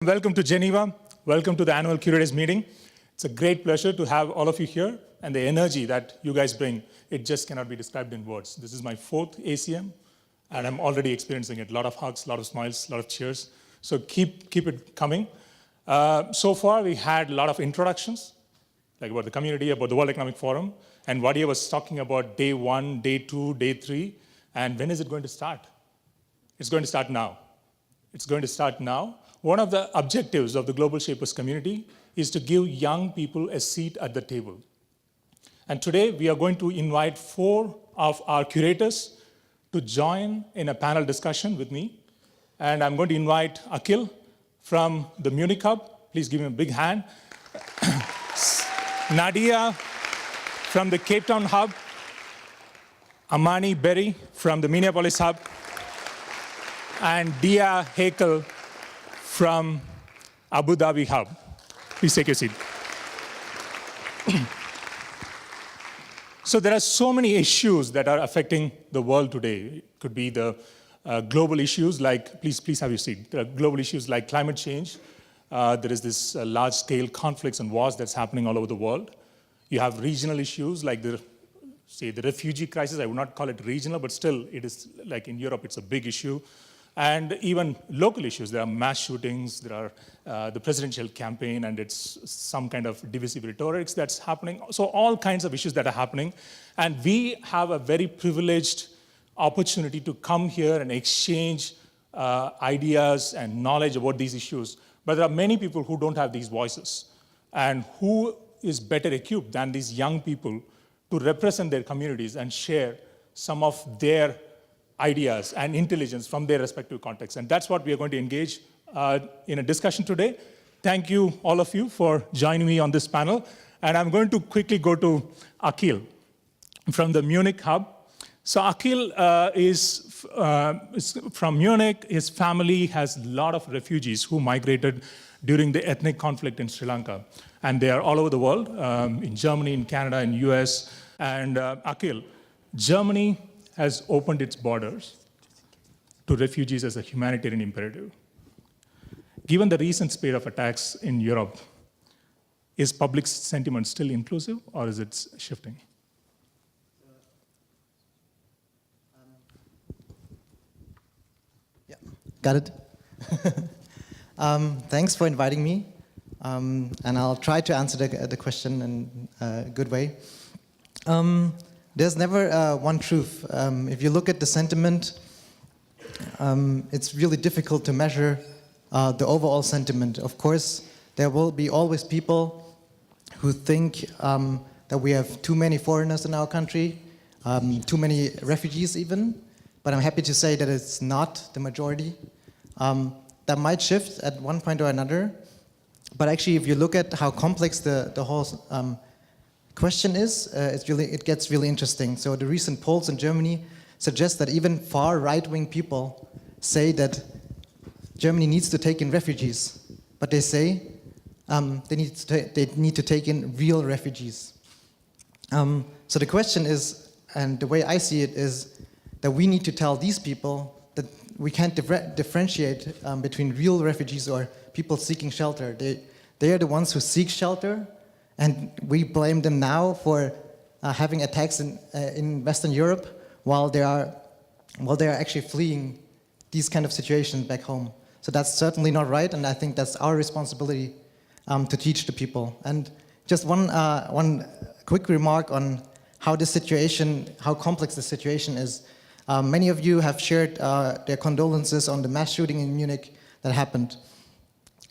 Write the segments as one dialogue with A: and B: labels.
A: Welcome to Geneva. Welcome to the annual Curators meeting. It's a great pleasure to have all of you here, and the energy that you guys bring, it just cannot be described in words. This is my 4th ACM, and I'm already experiencing it. A lot of hugs, a lot of smiles, a lot of cheers. So keep it coming. So far, we had a lot of introductions, like about the community, about the World Economic Forum, and Vijay was talking about day 1, day 2, day 3, and when is it going to start? It's going to start now. It's going to start now. One of the objectives of the Global Shapers community is to give young people a seat at the table. And today, we are going to invite 4 of our curators to join in a panel discussion with me. And I'm going to invite Akil from the Munich Hub. Please give him a big hand. Naadiya from the Cape Town Hub. Amani from the Minneapolis Hub. And Haykal from Abu Dhabi Hub. Please take your seat. So there are so many issues that are affecting the world today. It could be the global issues like, please have your seat. There are global issues like climate change. There is this large-scale conflicts and wars that's happening all over the world. You have regional issues like the refugee crisis. I would not call it regional, but still it is like in Europe, it's a big issue. And even local issues. There are mass shootings, there are the presidential campaign, and it's some kind of divisive rhetorics that's happening. So all kinds of issues that are happening. And we have a very privileged opportunity to come here and exchange ideas and knowledge about these issues. But there are many people who don't have these voices. And who is better equipped than these young people to represent their communities and share some of their ideas and intelligence from their respective contexts. And that's what we are going to engage in a discussion today. Thank you, all of you, for joining me on this panel. And I'm going to quickly go to Akil from the Munich Hub. So Akil is from Munich. His family has a lot of refugees who migrated during the ethnic conflict in Sri Lanka. And they are all over the world, in Germany, in Canada, in US. And Akil, Germany has opened its borders to refugees as a humanitarian imperative. Given the recent spate of attacks in Europe, is public sentiment still inclusive, or is it shifting?
B: Yeah, got it. Thanks for inviting me, and I'll try to answer the question in a good way. There's never one truth. If you look at the sentiment, it's really difficult to measure the overall sentiment. Of course, there will be always people who think that we have too many foreigners in our country, too many refugees even, but I'm happy to say that it's not the majority. That might shift at one point or another, but actually if you look at how complex the whole question is, it gets really interesting. So the recent polls in Germany suggest that even far right-wing people say that Germany needs to take in refugees, but they say they need to take in real refugees. So the question is, and the way I see it is, that we need to tell these people that we can't differentiate between real refugees or people seeking shelter. They are the ones who seek shelter, and we blame them now for having attacks in Western Europe while they are actually fleeing these kind of situations back home. So that's certainly not right, and I think that's our responsibility to teach the people. And just one quick remark on how complex the situation is. Many of you have shared their condolences on the mass shooting in Munich that happened.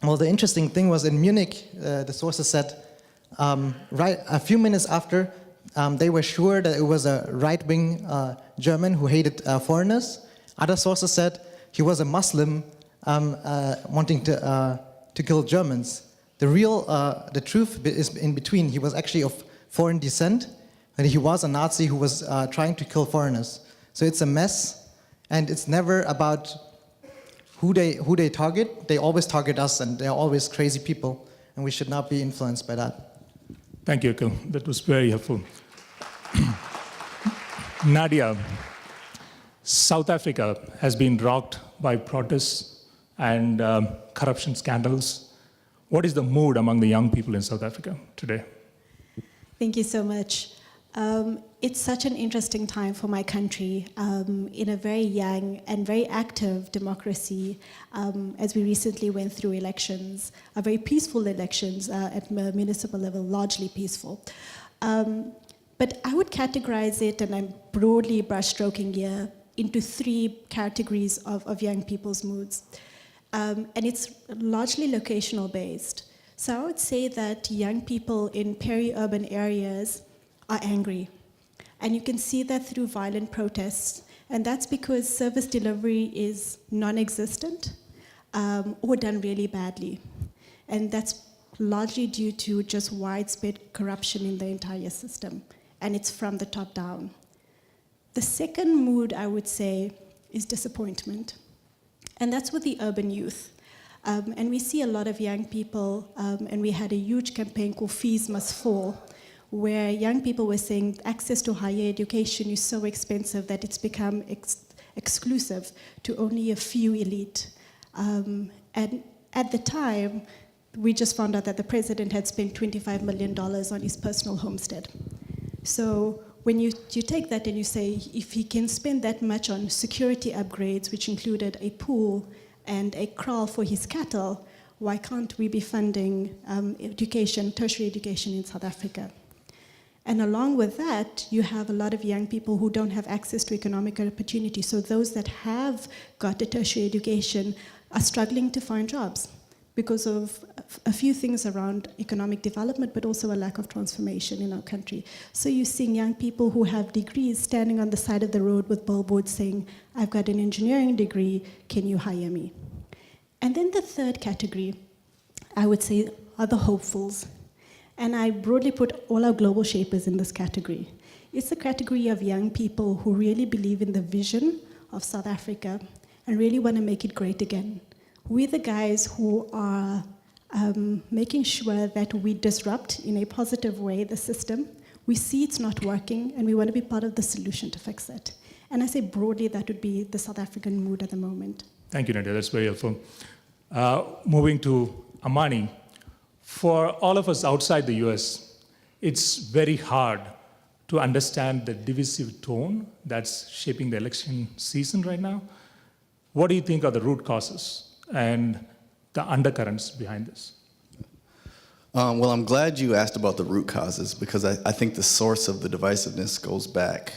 B: Well, the interesting thing was in Munich, the sources said, right a few minutes after, they were sure that it was a right-wing German who hated foreigners. Other sources said he was a Muslim wanting to kill Germans. The truth is in between. He was actually of foreign descent, and he was a Nazi who was trying to kill foreigners. So it's a mess, and it's never about who they target. They always target us, and they're always crazy people, and we should not be influenced by that.
A: Thank you, Akil. That was very helpful. Naadiya, South Africa has been rocked by protests and corruption scandals. What is the mood among the young people in South Africa today?
C: Thank you so much. It's such an interesting time for my country in a very young and very active democracy as we recently went through elections, very peaceful elections at the municipal level, largely peaceful. But I would categorize it, and I'm broadly brushstroking here, into three categories of young people's moods. And it's largely locational based. So I would say that young people in peri-urban areas are angry. And you can see that through violent protests. And that's because service delivery is non-existent or done really badly. And that's largely due to just widespread corruption in the entire system. And it's from the top down. The second mood, I would say, is disappointment. And that's with the urban youth. And we see a lot of young people, and we had a huge campaign called Fees Must Fall, where young people were saying access to higher education is so expensive that it's become exclusive to only a few elite. And at the time, we just found out that the president had spent $25 million on his personal homestead. So when you take that and you say, if he can spend that much on security upgrades, which included a pool and a kraal for his cattle, why can't we be funding education, tertiary education in South Africa? And along with that, you have a lot of young people who don't have access to economic opportunity. So those that have got a tertiary education are struggling to find jobs because of a few things around economic development, but also a lack of transformation in our country. So you're seeing young people who have degrees standing on the side of the road with billboards saying, I've got an engineering degree, can you hire me? And then the third category, I would say, are the hopefuls. And I broadly put all our global shapers in this category. It's the category of young people who really believe in the vision of South Africa and really want to make it great again. We're the guys who are making sure that we disrupt in a positive way the system. We see it's not working, and we want to be part of the solution to fix it. And I say broadly that would be the South African mood at the moment.
A: Thank you, Naadiya. That's very helpful. Moving to Amani. For all of us outside the US, it's very hard to understand the divisive tone that's shaping the election season right now. What do you think are the root causes and the undercurrents behind this?
D: Well, I'm glad you asked about the root causes, because I think the source of the divisiveness goes back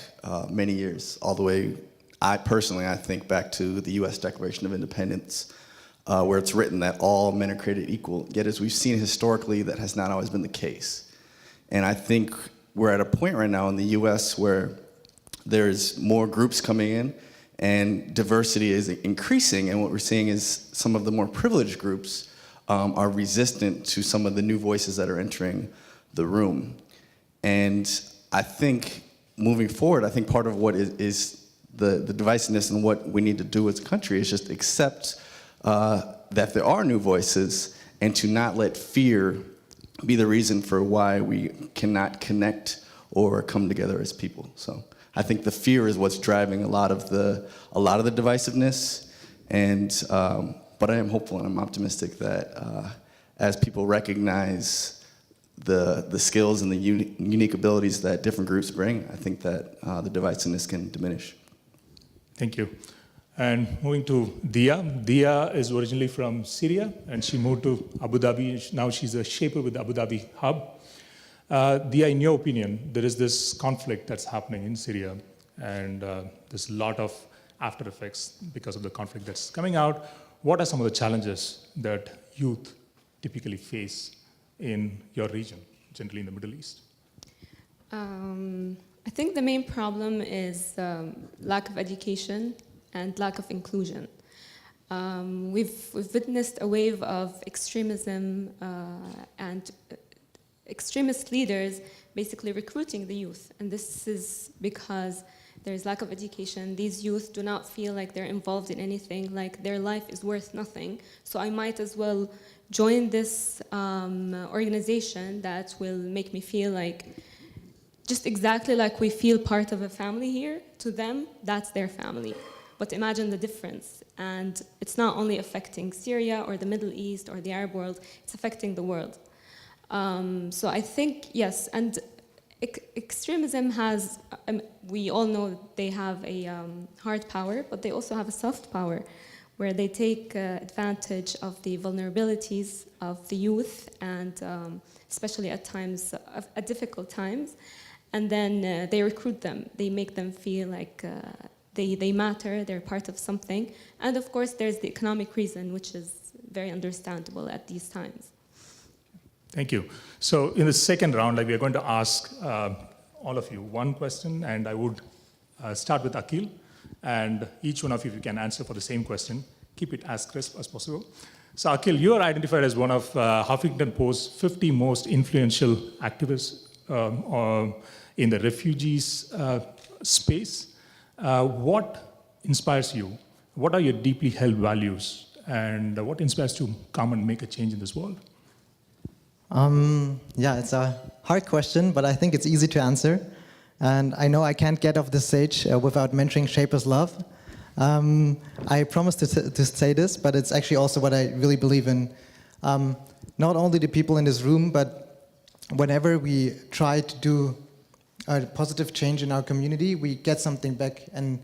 D: many years, all the way, I think back to the US Declaration of Independence, where it's written that all men are created equal. Yet as we've seen historically, that has not always been the case. And I think we're at a point right now in the US where there's more groups coming in and diversity is increasing, and what we're seeing is some of the more privileged groups are resistant to some of the new voices that are entering the room. And I think moving forward, I think part of what is the divisiveness and what we need to do as a country is just accept that there are new voices, and to not let fear be the reason for why we cannot connect or come together as people. So I think the fear is what's driving a lot of the divisiveness, and but I am hopeful and I'm optimistic that as people recognize the skills and the unique abilities that different groups bring, I think that the divisiveness can diminish.
A: Thank you. And moving to Diya. Diya is originally from Syria, and she moved to Abu Dhabi. Now she's a shaper with the Abu Dhabi Hub. Diya, in your opinion, there is this conflict that's happening in Syria, and there's a lot of after effects because of the conflict that's coming out. What are some of the challenges that youth typically face in your region, generally in the Middle East?
E: I think the main problem is lack of education and lack of inclusion. We've witnessed a wave of extremism and extremist leaders basically recruiting the youth. And this is because there's lack of education. These youth do not feel like they're involved in anything, like their life is worth nothing. So I might as well join this organization that will make me feel like, just exactly like we feel part of a family here. To them, that's their family. But imagine the difference. And it's not only affecting Syria or the Middle East or the Arab world, it's affecting the world. So I think, yes, and extremism has, we all know they have a hard power, but they also have a soft power, where they take advantage of the vulnerabilities of the youth, and especially at times, at difficult times, and then they recruit them. They make them feel like they matter, they're part of something. And of course, there's the economic reason, which is very understandable at these times.
A: Thank you. So in the second round, we are going to ask all of you one question, and I would start with Akil, and each one of you can answer for the same question. Keep it as crisp as possible. So Akil, you are identified as one of Huffington Post's 50 most influential activists in the refugees space. What inspires you? What are your deeply held values? And what inspires you to come and make a change in this world?
B: Yeah, it's a hard question, but I think it's easy to answer. And I know I can't get off the stage without mentioning Shape as Love. I promised to say this, but it's actually also what I really believe in. Not only the people in this room, but whenever we try to do a positive change in our community, we get something back. And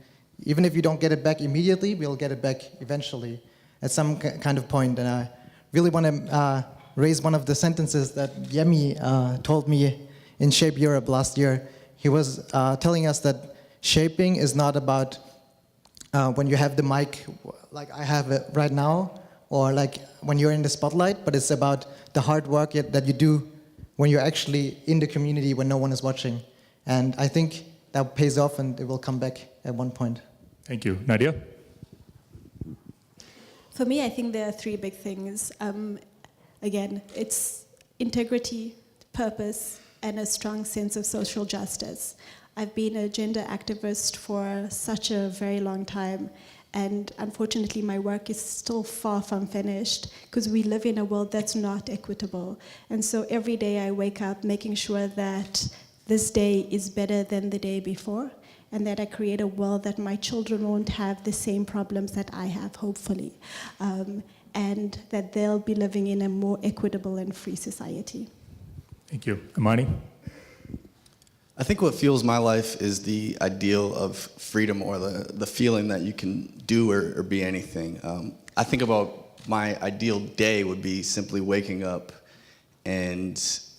B: even if you don't get it back immediately, we'll get it back eventually at some kind of point. And I really want to raise one of the sentences that Yemi told me in Shape Europe last year. He was telling us that shaping is not about when you have the mic like I have it right now, or like when you're in the spotlight, but it's about the hard work that you do when you're actually in the community when no one is watching. And I think that pays off and it will come back at one point.
A: Thank you. Naadiya?
C: For me, I think there are three big things. Again, it's integrity, purpose, and a strong sense of social justice. I've been a gender activist for such a very long time, and unfortunately my work is still far from finished because we live in a world that's not equitable. And so every day I wake up making sure that this day is better than the day before, and that I create a world that my children won't have the same problems that I have, hopefully. And that they'll be living in a more equitable and free society.
A: Thank you. Amani?
D: I think what fuels my life is the ideal of freedom, or the feeling that you can do or be anything. I think about my ideal day would be simply waking up and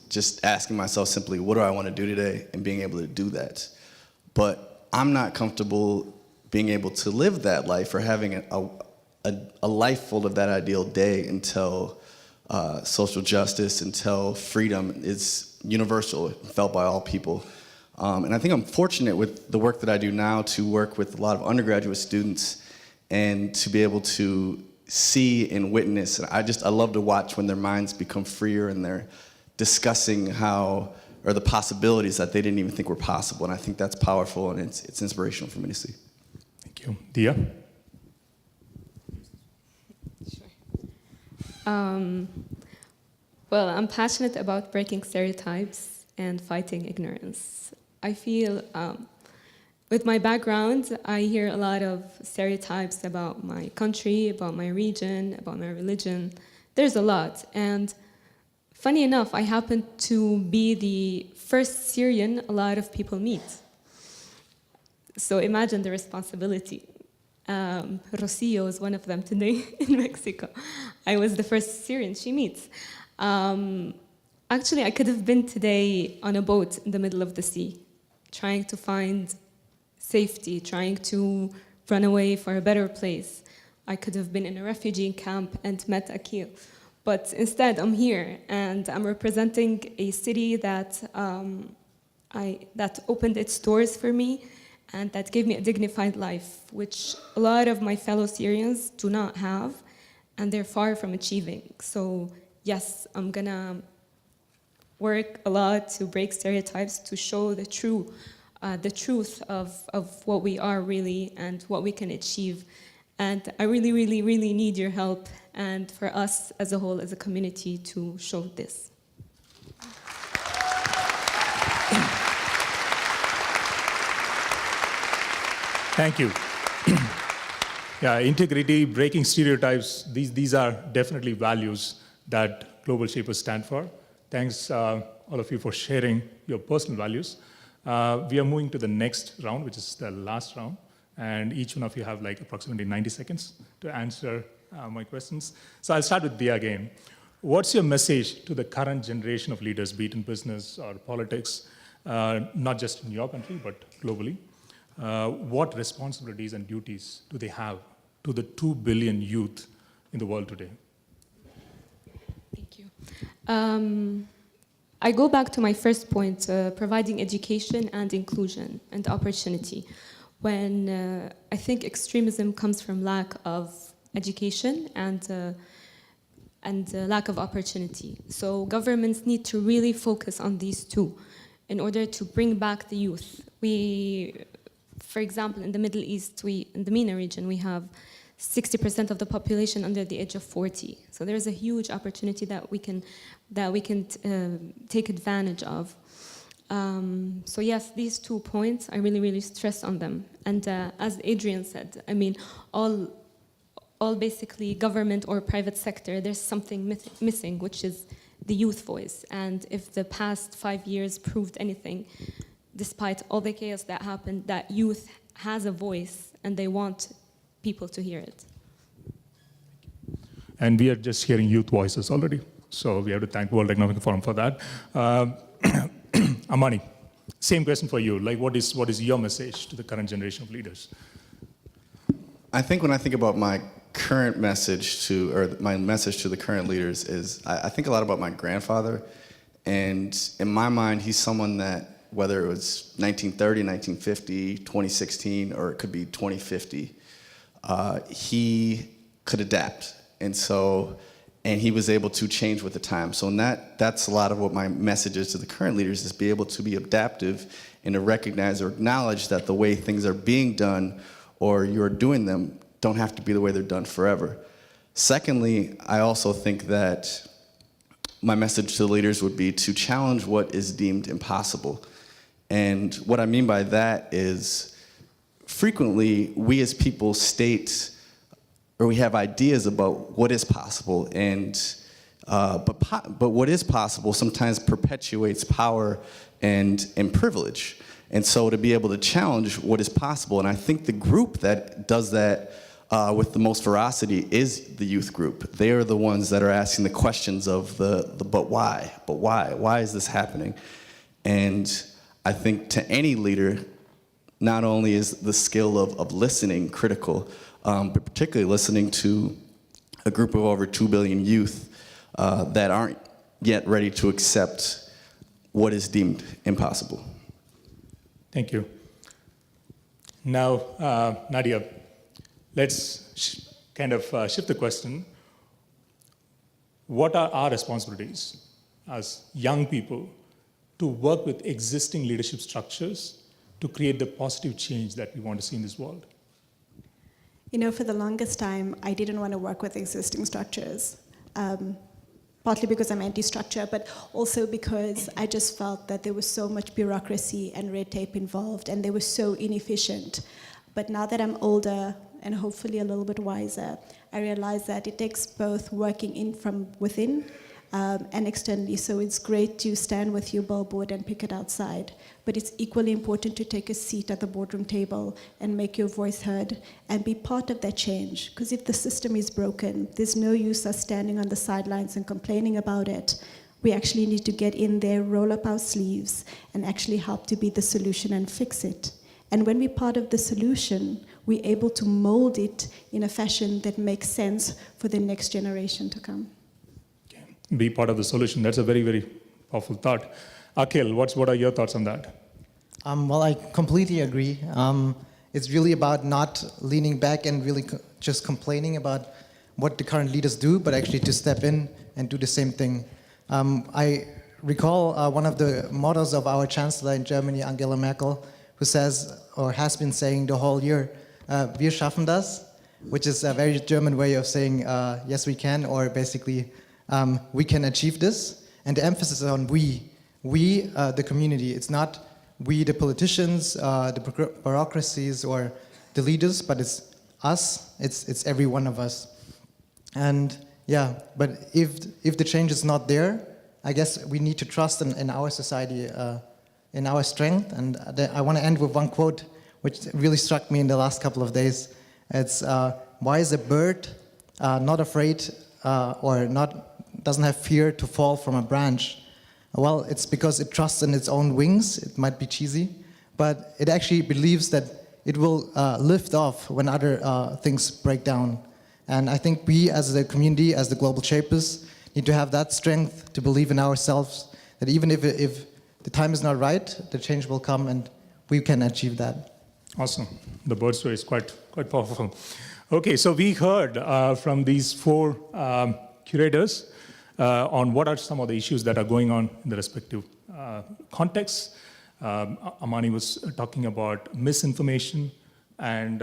D: just asking myself simply, what do I want to do today, and being able to do that. But I'm not comfortable being able to live that life or having a life full of that ideal day until social justice, until freedom is universal, felt by all people. And I think I'm fortunate with the work that I do now to work with a lot of undergraduate students and to be able to see and witness. And I love to watch when their minds become freer and they're discussing or the possibilities that they didn't even think were possible. And I think that's powerful, and it's inspirational for me to see.
A: Thank you. Dia?
E: Well, I'm passionate about breaking stereotypes and fighting ignorance. I feel, with my background, I hear a lot of stereotypes about my country, about my region, about my religion. There's a lot. And funny enough, I happen to be the first Syrian a lot of people meet. So imagine the responsibility. Rocio is one of them today in Mexico. I was the first Syrian she meets. Actually, I could have been today on a boat in the middle of the sea, trying to find safety, trying to run away for a better place. I could have been in a refugee camp and met Akil. But instead, I'm here, and I'm representing a city that opened its doors for me, and that gave me a dignified life, which a lot of my fellow Syrians do not have, and they're far from achieving. So yes, I'm gonna work a lot to break stereotypes, to show the truth of what we are really and what we can achieve. And I really, really, really need your help, and for us as a whole, as a community, to show this.
A: Thank you. Yeah, integrity, breaking stereotypes, these are definitely values that global shapers stand for. Thanks, all of you, for sharing your personal values. We are moving to the next round, which is the last round, and each one of you have like approximately 90 seconds to answer my questions. So I'll start with Dia again. What's your message to the current generation of leaders, be it in business or politics, not just in your country, but globally? What responsibilities and duties do they have to the 2 billion youth in the world today?
E: Thank you. I go back to my first point, providing education and inclusion and opportunity. When I think extremism comes from lack of education and lack of opportunity. So governments need to really focus on these two in order to bring back the youth. For example, in the Middle East, in the MENA region, we have 60% of the population under the age of 40. So there is a huge opportunity that we can take advantage of. So yes, these 2 points, I really stress on them. And as Adrian said, I mean, all basically government or private sector, there's something missing, which is the youth voice. And if the past 5 years proved anything, despite all the chaos that happened, that youth has a voice and they want people to hear it.
A: And we are just hearing youth voices already. So we have to thank World Economic Forum for that. Amani, same question for you. Like, what is your message to the current generation of leaders?
D: I think when I think about my current message my message to the current leaders is, I think a lot about my grandfather. And in my mind, he's someone that, whether it was 1930, 1950, 2016, or it could be 2050, he could adapt. And he was able to change with the time. So that's a lot of what my message is to the current leaders, is be able to be adaptive and to recognize or acknowledge that the way things are being done or you're doing them don't have to be the way they're done forever. Secondly, I also think that my message to the leaders would be to challenge what is deemed impossible. And what I mean by that is, frequently we as people state, or we have ideas about what is possible, but what is possible sometimes perpetuates power and privilege. And so to be able to challenge what is possible, and I think the group that does that with the most veracity is the youth group. They are the ones that are asking the questions of but why is this happening? And I think to any leader, not only is the skill of listening critical, but particularly listening to a group of over 2 billion youth that aren't yet ready to accept what is deemed impossible.
A: Thank you. Now, Naadiya, let's kind of shift the question. What are our responsibilities as young people to work with existing leadership structures to create the positive change that we want to see in this world?
C: You know, for the longest time, I didn't want to work with existing structures, partly because I'm anti-structure, but also because I just felt that there was so much bureaucracy and red tape involved, and they were so inefficient. But now that I'm older and hopefully a little bit wiser, I realize that it takes both working in from within and externally. So it's great to stand with your billboard and pick it outside, but it's equally important to take a seat at the boardroom table and make your voice heard and be part of that change. Because if the system is broken, there's no use us standing on the sidelines and complaining about it. We actually need to get in there, roll up our sleeves, and actually help to be the solution and fix it. And when we're part of the solution, we're able to mold it in a fashion that makes sense for the next generation to come.
A: Be part of the solution. That's a very, very powerful thought. Akil, what are your thoughts on that?
B: Well, I completely agree. It's really about not leaning back and really just complaining about what the current leaders do, but actually to step in and do the same thing. I recall one of the mottos of our chancellor in Germany, Angela Merkel, who says, or has been saying the whole year, wir schaffen das, which is a very German way of saying, yes, we can, or basically, we can achieve this. And the emphasis is on we, the community. It's not we, the politicians, the bureaucracies, or the leaders, but it's us, it's every one of us. And yeah, but if the change is not there, I guess we need to trust in our society, in our strength. And I want to end with one quote which really struck me in the last couple of days. It's, why is a bird not afraid or doesn't have fear to fall from a branch? Well, it's because it trusts in its own wings. It might be cheesy, but it actually believes that it will lift off when other things break down. And I think we as the community, as the global shapers, need to have that strength to believe in ourselves, that even if the time is not right, the change will come and we can achieve that.
A: Awesome. The bird story is quite powerful. Okay, so we heard from these four curators on what are some of the issues that are going on in the respective contexts. Amani was talking about misinformation, and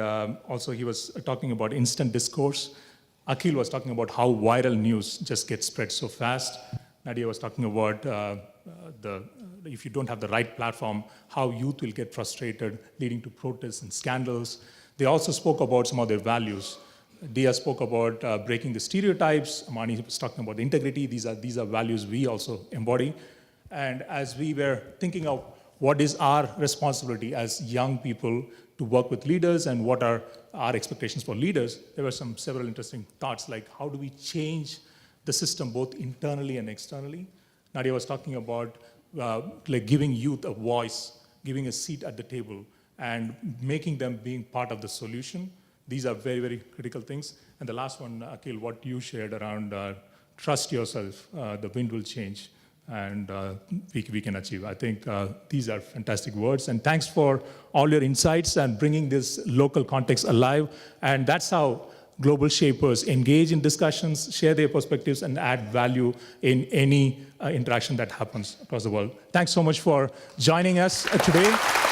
A: also he was talking about instant discourse. Akil was talking about how viral news just gets spread so fast. Naadiya was talking about if you don't have the right platform, how youth will get frustrated, leading to protests and scandals. They also spoke about some of their values. Dia spoke about breaking the stereotypes. Amani was talking about the integrity. These are values we also embody. And as we were thinking of what is our responsibility as young people to work with leaders and what are our expectations for leaders, there were several interesting thoughts, like how do we change the system both internally and externally? Naadiya was talking about like giving youth a voice, giving a seat at the table, and making them being part of the solution. These are very, very critical things. And the last one, Akil, what you shared around trust yourself, the wind will change, and we can achieve. I think these are fantastic words. And thanks for all your insights and bringing this local context alive. And that's how global shapers engage in discussions, share their perspectives, and add value in any interaction that happens across the world. Thanks so much for joining us today.